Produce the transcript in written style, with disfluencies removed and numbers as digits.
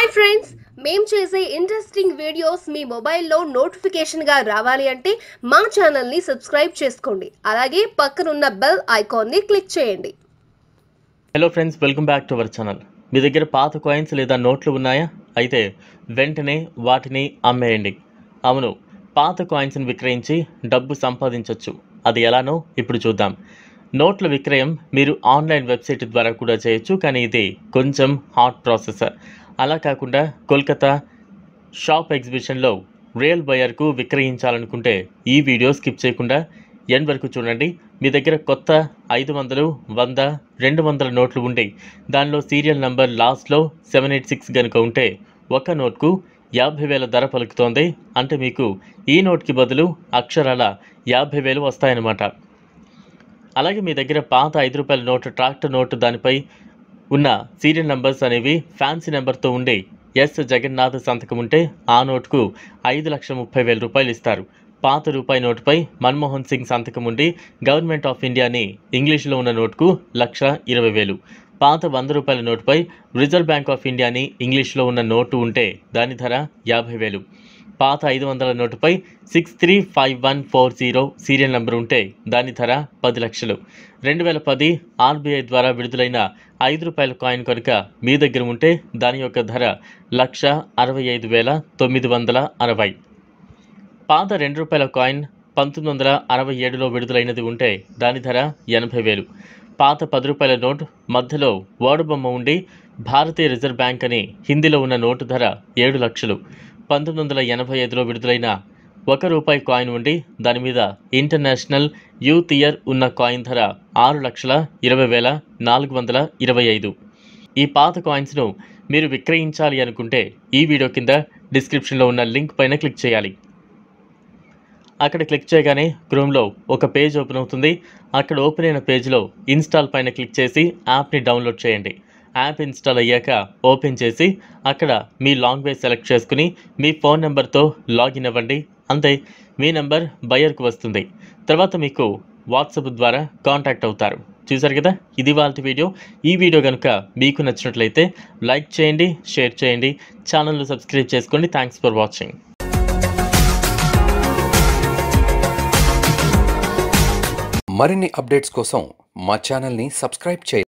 Hi friends, మేము చేసే interesting videos మీ మొబైల్లో నోటిఫికేషన్గా రావాలి అంటే మా ఛానల్ని సబ్స్క్రైబ్ చేసుకోండి. అలాగే పక్కనున్న బెల్ ఐకాన్ని క్లిక్ చేయండి. Hello friends, welcome back to our channel. మీ దగ్గర పాత కాయిన్స్ లేదా నోట్లు ఉన్నాయా? అయితే వెంటనే వాటిని అమ్మేయండి. అవును, పాత కాయిన్స్ని విక్రయించి డబ్బు సంపాదించవచ్చు. అది ఎలానో ఇప్పుడు చూద్దాం. నోట్ల విక్రయం మీరు ఆన్లైన్ వెబ్సైట్ ద్వారా కూడా చేయొచ్చు, కానీ ఇది కొంచెం హాట్ ప్రాసెస్. అలా కాకుండా కోల్కతా షాప్ ఎగ్జిబిషన్లో రియల్ బయర్కు విక్రయించాలనుకుంటే ఈ వీడియో స్కిప్ చేయకుండా ఎండ్ వరకు చూడండి. మీ దగ్గర కొత్త 500, 100, 200 నోట్లు ఉండి దానిలో సీరియల్ నంబర్ లాస్ట్లో 786 కనుక ఉంటే ఒక నోట్కు 50,000 ధర పలుకుతోంది. అంటే మీకు ఈ నోట్కి బదులు అక్షరాల 50,000 వస్తాయన్నమాట. అలాగే మీ దగ్గర పాత 5 రూపాయల నోటు, ట్రాక్టర్ నోటు, దానిపై ఉన్న సీరియల్ నంబర్స్ అనేవి ఫ్యాన్సీ నెంబర్తో ఉండి ఎస్ జగన్నాథ్ సంతకం ఉంటే ఆ నోటుకు 5,30,000 రూపాయలు ఇస్తారు. పాత రూపాయి నోటుపై మన్మోహన్ సింగ్ సంతకం ఉండి గవర్నమెంట్ ఆఫ్ ఇండియాని ఇంగ్లీష్లో ఉన్న నోటుకు 1,20,000. పాత 100 రూపాయల నోటుపై రిజర్వ్ బ్యాంక్ ఆఫ్ ఇండియాని ఇంగ్లీష్లో ఉన్న నోటు ఉంటే దాని ధర 50,000. పాత 500 నోటుపై 635140 సీరియల్ నెంబర్ ఉంటే దాని ధర 10 లక్షలు. 2010 ఆర్బీఐ ద్వారా విడుదలైన 5 రూపాయల కాయిన్ కనుక మీ దగ్గర ఉంటే దాని యొక్క ధర 1,65,960. పాత 2 రూపాయల కాయిన్ 1967లో విడుదలైనది ఉంటే దాని ధర 80,000. పాత 10 రూపాయల నోట్ మధ్యలో ఓడబొమ్మ ఉండి భారతీయ రిజర్వ్ బ్యాంక్ అని హిందీలో ఉన్న నోటు ధర 7 లక్షలు. 1985లో విడుదలైన 1 రూపాయి కాయిన్ ఉండి దాని మీద ఇంటర్నేషనల్ యూత్ ఇయర్ ఉన్న కాయిన్ ధర 6,20,425. ఈ పాత కాయిన్స్ను మీరు విక్రయించాలి అనుకుంటే ఈ వీడియో కింద డిస్క్రిప్షన్లో ఉన్న లింక్ పైన క్లిక్ చేయాలి. అక్కడ క్లిక్ చేయగానే క్రోమ్లో ఒక పేజ్ ఓపెన్ అవుతుంది. అక్కడ ఓపెన్ అయిన పేజ్లో ఇన్స్టాల్ పైన క్లిక్ చేసి యాప్ని డౌన్లోడ్ చేయండి. యాప్ ఇన్స్టాల్ అయ్యాక ఓపెన్ చేసి అక్కడ మీ లాంగ్వేజ్ సెలెక్ట్ చేసుకుని మీ ఫోన్ నెంబర్తో లాగిన్ అవ్వండి. అంతే, మీ నెంబర్ బయర్కు వస్తుంది. తర్వాత మీకు వాట్సాప్ ద్వారా కాంటాక్ట్ అవుతారు. చూసారు కదా, ఇది వాళ్ళ వీడియో. ఈ వీడియో కనుక మీకు నచ్చినట్లయితే లైక్ చేయండి, షేర్ చేయండి, ఛానల్ను సబ్స్క్రైబ్ చేసుకోండి. Thanks for watching. మరిన్ని అప్డేట్స్ కోసం మా ఛానల్ని సబ్స్క్రైబ్ చేయండి.